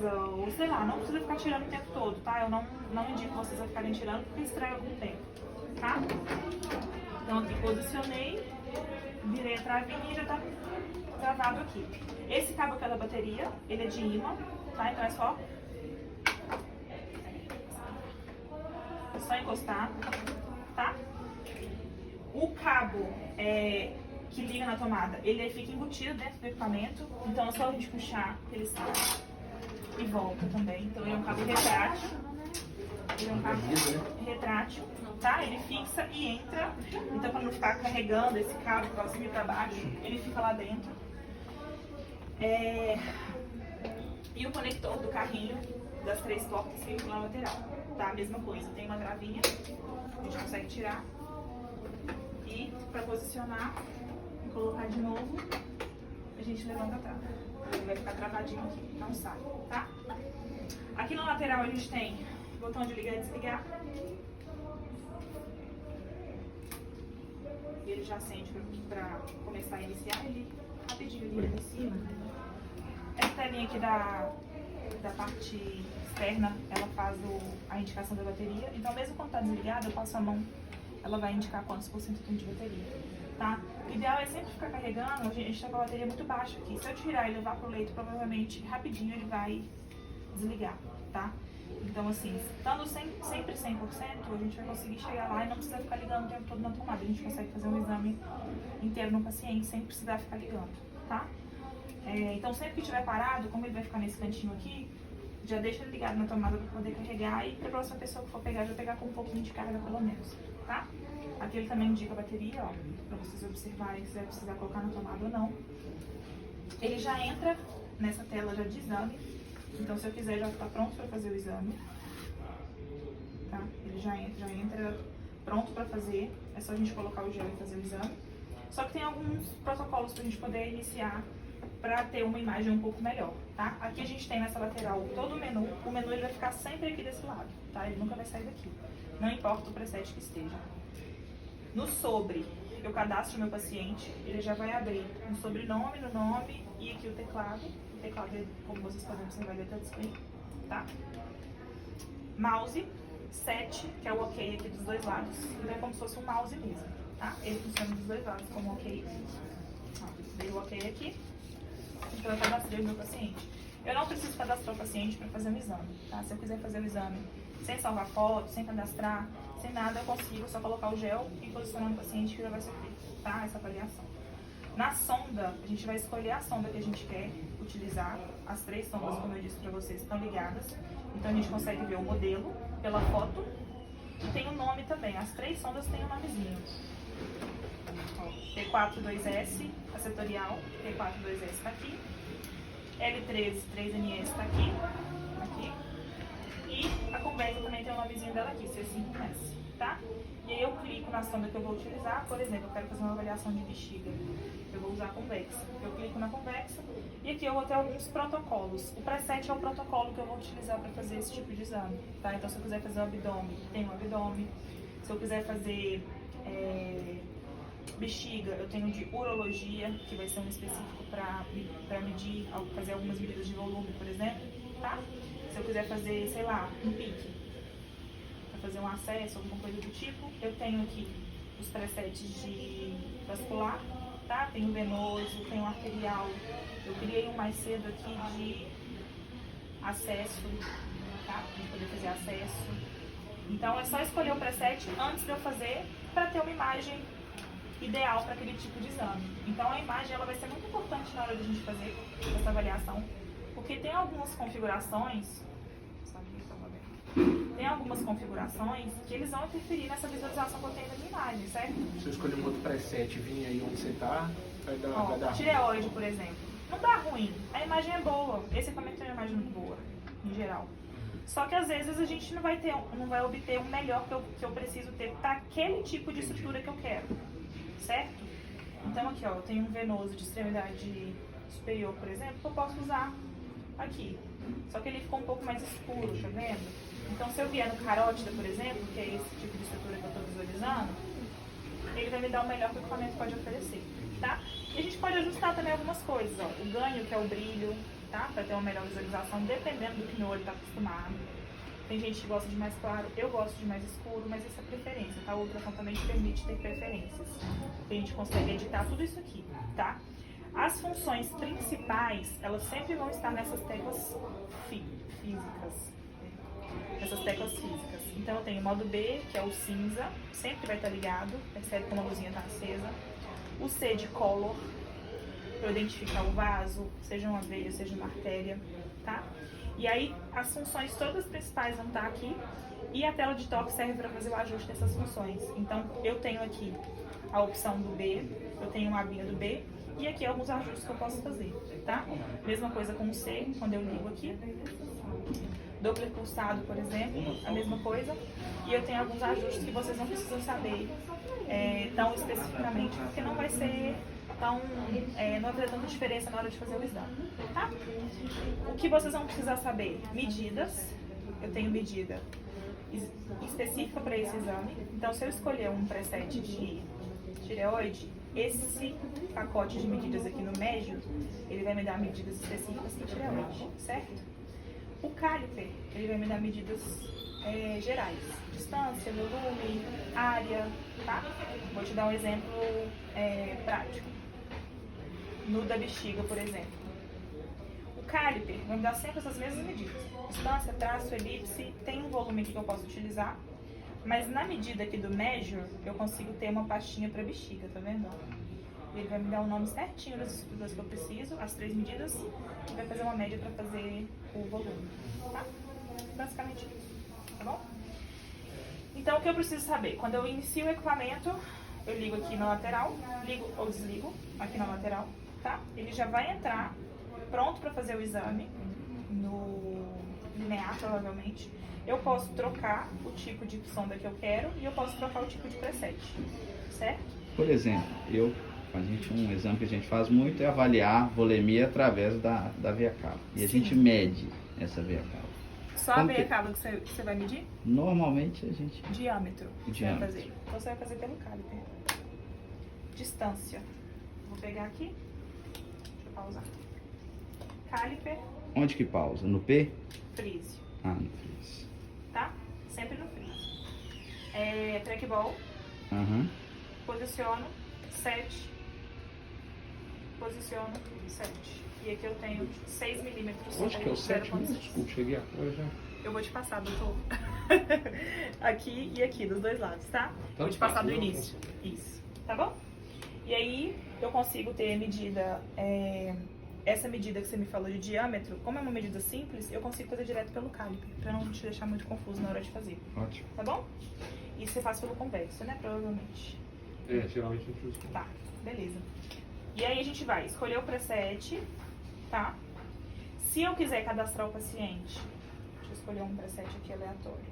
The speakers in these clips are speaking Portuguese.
casa, ou sei lá, não precisa ficar tirando o tempo todo, tá? Eu não indico vocês a ficarem tirando porque estraga com o tempo, tá? Então aqui posicionei, virei a travinha e já tá travado aqui. Esse cabo aqui é da bateria, ele é de imã, tá? Então é só encostar, tá? O cabo que liga na tomada, ele fica embutido dentro do equipamento, então é só a gente puxar, ele sai e volta também. Então ele é um cabo retrátil, tá? Ele fixa e entra, então para não ficar carregando esse cabo para cima e para baixo, ele fica lá dentro. E o conector do carrinho das 3 portas fica na lateral, tá? A mesma coisa, tem uma travinha, a gente consegue tirar e para posicionar e colocar de novo, a gente levanta a trava. Ele vai ficar travadinho aqui, não sai, tá? Aqui na lateral a gente tem o botão de ligar e desligar. E ele já acende para começar a iniciar, ele rapidinho ele inicia. Essa telinha aqui da parte externa, ela faz a indicação da bateria. Então mesmo quando está desligada, eu passo a mão, ela vai indicar quantos por cento tem de bateria, tá? O ideal é sempre ficar carregando, a gente está com a bateria muito baixa aqui. Se eu tirar e levar pro leito, provavelmente rapidinho ele vai desligar, tá? Então assim, estando sempre 100%, a gente vai conseguir chegar lá e não precisa ficar ligando o tempo todo na tomada. A gente consegue fazer um exame inteiro no paciente sem precisar ficar ligando, tá? Então sempre que estiver parado, como ele vai ficar nesse cantinho aqui, já deixa ele ligado na tomada para poder carregar e para a próxima pessoa que for pegar, já pegar com um pouquinho de carga pelo menos, tá? Aqui ele também indica a bateria, ó, para vocês observarem se vai precisar colocar na tomada ou não. Ele já entra nessa tela já de exame, então se eu quiser já está pronto para fazer o exame, tá? Ele já entra pronto para fazer, é só a gente colocar o gel e fazer o exame. Só que tem alguns protocolos para a gente poder iniciar para ter uma imagem um pouco melhor, tá? Aqui a gente tem nessa lateral todo o menu ele vai ficar sempre aqui desse lado, tá? Ele nunca vai sair daqui, não importa o preset que esteja. No sobre, eu cadastro meu paciente, ele já vai abrir um sobrenome, no nome e aqui o teclado, como vocês podem observar, ele é touchscreen, tá? Mouse, 7, que é o ok aqui dos dois lados, ele é como se fosse um mouse mesmo, tá? Ele funciona dos dois lados como ok, dei o ok aqui. Então eu cadastrei o meu paciente. Eu não preciso cadastrar o paciente para fazer um exame, tá? Se eu quiser fazer o exame sem salvar foto, sem cadastrar, sem nada, eu consigo só colocar o gel e posicionar no paciente que já vai ser feito, tá? Essa avaliação. Na sonda, a gente vai escolher a sonda que a gente quer utilizar. As 3 sondas, como eu disse para vocês, estão ligadas. Então a gente consegue ver o modelo pela foto e tem o nome também. As 3 sondas têm um nomezinho. T42S, a setorial, T42S está aqui, L13, 3NS está aqui, e a convexa também tem o nomezinho dela aqui, C5S, tá? E aí eu clico na sonda que eu vou utilizar, por exemplo, eu quero fazer uma avaliação de bexiga, eu vou usar a convexa, eu clico na convexa e aqui eu vou ter alguns protocolos. O preset é o protocolo que eu vou utilizar para fazer esse tipo de exame, tá? Então se eu quiser fazer o abdômen, tem um abdômen, se eu quiser fazer bexiga, eu tenho de urologia, que vai ser um específico para medir, fazer algumas medidas de volume, por exemplo, tá? Se eu quiser fazer, sei lá, um pique, para fazer um acesso, alguma coisa do tipo, eu tenho aqui os presets de vascular, tá? Tem o venoso, tem o arterial, eu criei um mais cedo aqui de acesso, tá? Para poder fazer acesso. Então é só escolher o preset antes de eu fazer, para ter uma imagem ideal para aquele tipo de exame. Então a imagem ela vai ser muito importante na hora de a gente fazer essa avaliação, porque tem algumas configurações, que eles vão interferir nessa visualização que eu tenho da minha imagem, certo? Se eu escolher um outro preset e vir aí onde você está, vai dar tireoide, por exemplo. Não dá ruim, a imagem é boa, esse equipamento tem uma imagem muito boa, em geral. Só que às vezes a gente não vai obter o melhor que eu preciso ter para aquele tipo de estrutura que eu quero. Certo? Então aqui, ó, eu tenho um venoso de extremidade superior, por exemplo, que eu posso usar aqui. Só que ele ficou um pouco mais escuro, tá vendo? Então se eu vier no carótida, por exemplo, que é esse tipo de estrutura que eu estou visualizando, ele vai me dar o melhor que o equipamento pode oferecer, tá? E a gente pode ajustar também algumas coisas, ó. O ganho, que é o brilho, tá? Pra ter uma melhor visualização, dependendo do que meu olho tá acostumado. Tem gente que gosta de mais claro, eu gosto de mais escuro, mas isso é preferência, tá? O ultrassom também te permite ter preferências. A gente consegue editar tudo isso aqui, tá? As funções principais, elas sempre vão estar nessas teclas físicas. Essas teclas físicas. Então eu tenho o modo B, que é o cinza, sempre vai estar ligado, percebe como a luzinha está acesa. O C de color, para identificar o vaso, seja uma veia, seja uma artéria, tá? E aí as funções todas principais vão estar aqui e a tela de toque serve para fazer o ajuste dessas funções. Então eu tenho aqui a opção do B, eu tenho uma abinha do B e aqui alguns ajustes que eu posso fazer, tá? Mesma coisa com o C, quando eu ligo aqui. Doppler pulsado, por exemplo, a mesma coisa. E eu tenho alguns ajustes que vocês não precisam saber tão especificamente, porque não vai ser tão, não vai fazer tanta diferença na hora de fazer o exame, tá? O que vocês vão precisar saber? Medidas. Eu tenho medida específica para esse exame. Então, se eu escolher um preset de tireoide, esse pacote de medidas aqui no médio, ele vai me dar medidas específicas para tireoide, certo? O caliper, ele vai me dar medidas gerais, distância, volume, área, tá? Vou te dar um exemplo prático. No da bexiga, por exemplo. O caliper vai me dar sempre essas mesmas medidas. Distância, traço, elipse, tem um volume aqui que eu posso utilizar, mas na medida aqui do measure, eu consigo ter uma pastinha para bexiga, tá vendo? Ele vai me dar o nome certinho das estruturas que eu preciso, as 3 medidas, e vai fazer uma média para fazer o volume, tá? Basicamente isso, tá bom? Então, o que eu preciso saber? Quando eu inicio o equipamento, eu ligo aqui na lateral, ligo ou desligo aqui na lateral, tá? Ele já vai entrar pronto para fazer o exame, no linear, provavelmente. Eu posso trocar o tipo de sonda que eu quero e eu posso trocar o tipo de preset, certo? Por exemplo, um exame que a gente faz muito é avaliar volemia através da veia cava. E a gente mede essa veia cava. Só a veia cava que você vai medir? Normalmente a gente... Diâmetro. O Você diâmetro. vai fazer. Então você vai fazer pelo caliper. Distância. Vou pegar aqui. Deixa eu pausar. Caliper. Onde que pausa? No P? Freeze. Ah, no freeze. Tá? Sempre no freeze. Trackball. Aham. Posiciono 7. Posiciono 7. E aqui eu tenho 6 milímetros. Onde que é o 7 mesmo? Desculpa, cheguei agora já. Eu vou te passar, doutor. Aqui e aqui, dos dois lados, tá? Vou te tá, passar do eu início. Isso. Tá bom? E aí, eu consigo ter medida... essa medida que você me falou de diâmetro, como é uma medida simples, eu consigo fazer direto pelo caliper, pra não te deixar muito confuso na hora de fazer. Ótimo. Tá bom? Isso você faz pelo convexo, né? Provavelmente. Geralmente a gente usa. Tá, beleza. E aí a gente vai escolher o preset, tá? Se eu quiser cadastrar o paciente, deixa eu escolher um preset aqui aleatório.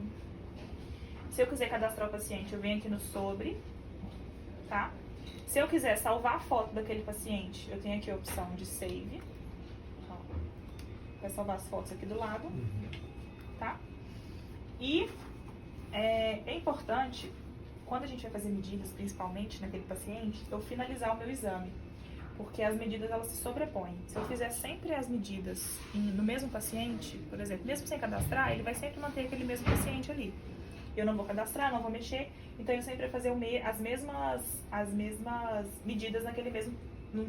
Se eu quiser cadastrar o paciente, eu venho aqui no sobre, tá? Se eu quiser salvar a foto daquele paciente, eu tenho aqui a opção de save. Ó, vai salvar as fotos aqui do lado, tá? E é importante, quando a gente vai fazer medidas, principalmente naquele paciente, eu finalizar o meu exame. Porque as medidas, elas se sobrepõem. Se eu fizer sempre as medidas no mesmo paciente, por exemplo, mesmo sem cadastrar, ele vai sempre manter aquele mesmo paciente ali. Eu não vou cadastrar, não vou mexer, então ele sempre vai fazer as mesmas medidas naquele mesmo,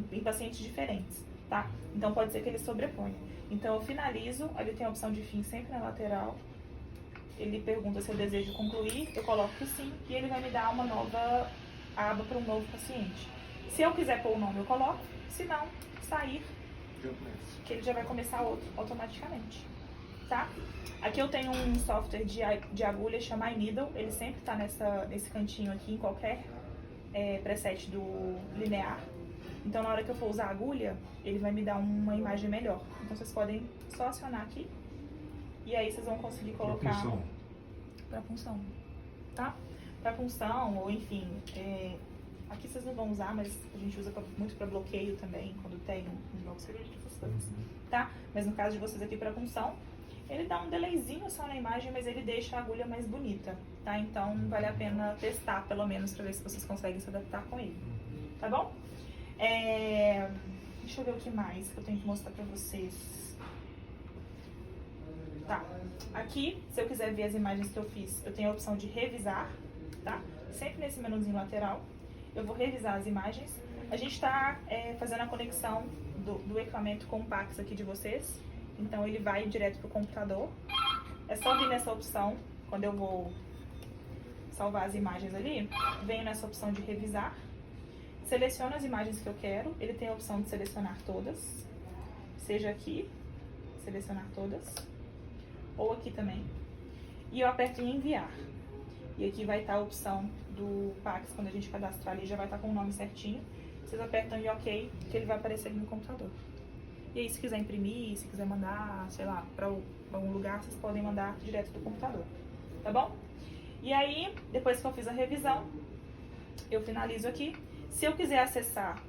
em pacientes diferentes, tá? Então pode ser que ele sobreponha. Então eu finalizo, ali tem a opção de fim sempre na lateral. Ele pergunta se eu desejo concluir, eu coloco que sim, e ele vai me dar uma nova aba para um novo paciente. Se eu quiser pôr o nome, eu coloco. Se não, sair, que ele já vai começar outro automaticamente, tá? Aqui eu tenho um software de agulha chamado iNeedle. Ele sempre tá nesse cantinho aqui, em qualquer preset do linear. Então, na hora que eu for usar a agulha, ele vai me dar uma imagem melhor. Então, vocês podem só acionar aqui. E aí, vocês vão conseguir colocar... Pra punção. Tá? Pra punção, ou enfim... Aqui vocês não vão usar, mas a gente usa muito para bloqueio também, quando tem um bloco cirúrgico, essas coisas, tá? Mas no caso de vocês aqui para punção, ele dá um delayzinho só na imagem, mas ele deixa a agulha mais bonita, tá? Então vale a pena testar, pelo menos, para ver se vocês conseguem se adaptar com ele, tá bom? Deixa eu ver o que mais que eu tenho que mostrar para vocês. Tá. Aqui, se eu quiser ver as imagens que eu fiz, eu tenho a opção de revisar, tá? Sempre nesse menuzinho lateral. Eu vou revisar as imagens. A gente está fazendo a conexão do equipamento com o Pax aqui de vocês. Então, ele vai direto para o computador. É só vir nessa opção, quando eu vou salvar as imagens ali, venho nessa opção de revisar. Seleciono as imagens que eu quero. Ele tem a opção de selecionar todas. Seja aqui, selecionar todas. Ou aqui também. E eu aperto em enviar. E aqui vai estar a opção do Pax, quando a gente cadastrar ali, já vai estar com o nome certinho. Vocês apertam em OK, que ele vai aparecer ali no computador. E aí, se quiser imprimir, se quiser mandar, sei lá, para algum lugar, vocês podem mandar direto do computador. Tá bom? E aí, depois que eu fiz a revisão, eu finalizo aqui. Se eu quiser acessar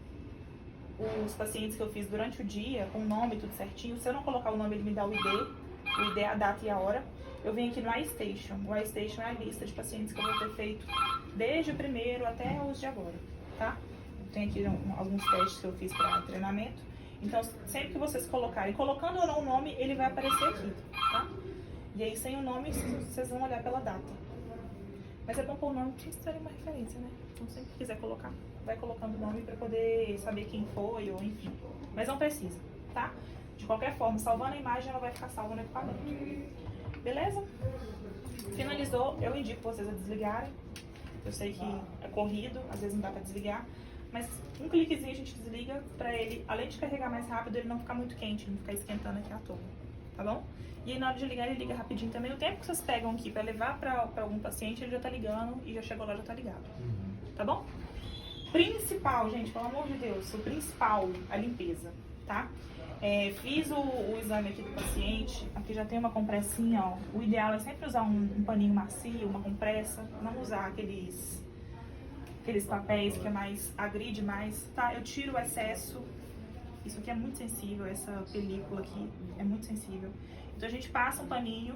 os pacientes que eu fiz durante o dia, com o nome e tudo certinho, se eu não colocar o nome, ele me dá o ID é a data e a hora. Eu venho aqui no iStation. O iStation é a lista de pacientes que eu vou ter feito desde o primeiro até os de agora, tá? Eu tenho aqui alguns testes que eu fiz para treinamento. Então, sempre que vocês colocarem, colocando ou não o nome, ele vai aparecer aqui, tá? E aí, sem o nome, vocês vão olhar pela data. Mas é bom pôr o nome para vocês terem uma referência, né? Então, sempre que quiser colocar, vai colocando o nome para poder saber quem foi ou enfim. Mas não precisa, tá? De qualquer forma, salvando a imagem, ela vai ficar salva no equipamento. Beleza? Finalizou, eu indico vocês a desligarem. Eu sei que é corrido, às vezes não dá pra desligar, mas um cliquezinho a gente desliga pra ele, além de carregar mais rápido, ele não ficar muito quente, não ficar esquentando aqui à toa, tá bom? E aí na hora de ligar, ele liga rapidinho também. O tempo que vocês pegam aqui pra levar pra algum paciente, ele já tá ligando e já chegou lá, já tá ligado, tá bom? Principal, gente, pelo amor de Deus, o principal, a limpeza, tá? Fiz o exame aqui do paciente, aqui já tem uma compressinha, ó. O ideal é sempre usar um paninho macio, uma compressa, não usar aqueles papéis que é mais, agride mais, tá? Eu tiro o excesso, isso aqui é muito sensível, essa película aqui é muito sensível. Então a gente passa um paninho,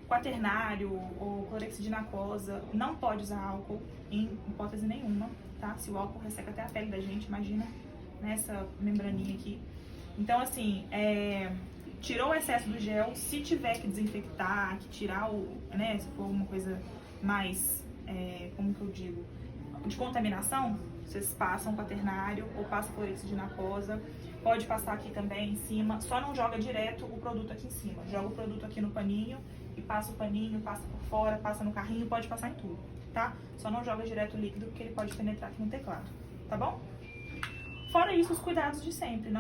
quaternário ou clorexidina aquosa, não pode usar álcool em hipótese nenhuma, tá? Se o álcool resseca até a pele da gente, imagina nessa membraninha aqui. Então, assim, tirou o excesso do gel, se tiver que desinfectar, que tirar né, se for uma coisa mais, como que eu digo, de contaminação, vocês passam quaternário ou passam clorexidina aquosa, pode passar aqui também em cima, só não joga direto o produto aqui em cima, joga o produto aqui no paninho e passa o paninho, passa por fora, passa no carrinho, pode passar em tudo, tá? Só não joga direto o líquido porque ele pode penetrar aqui no teclado, tá bom? Fora isso, os cuidados de sempre, não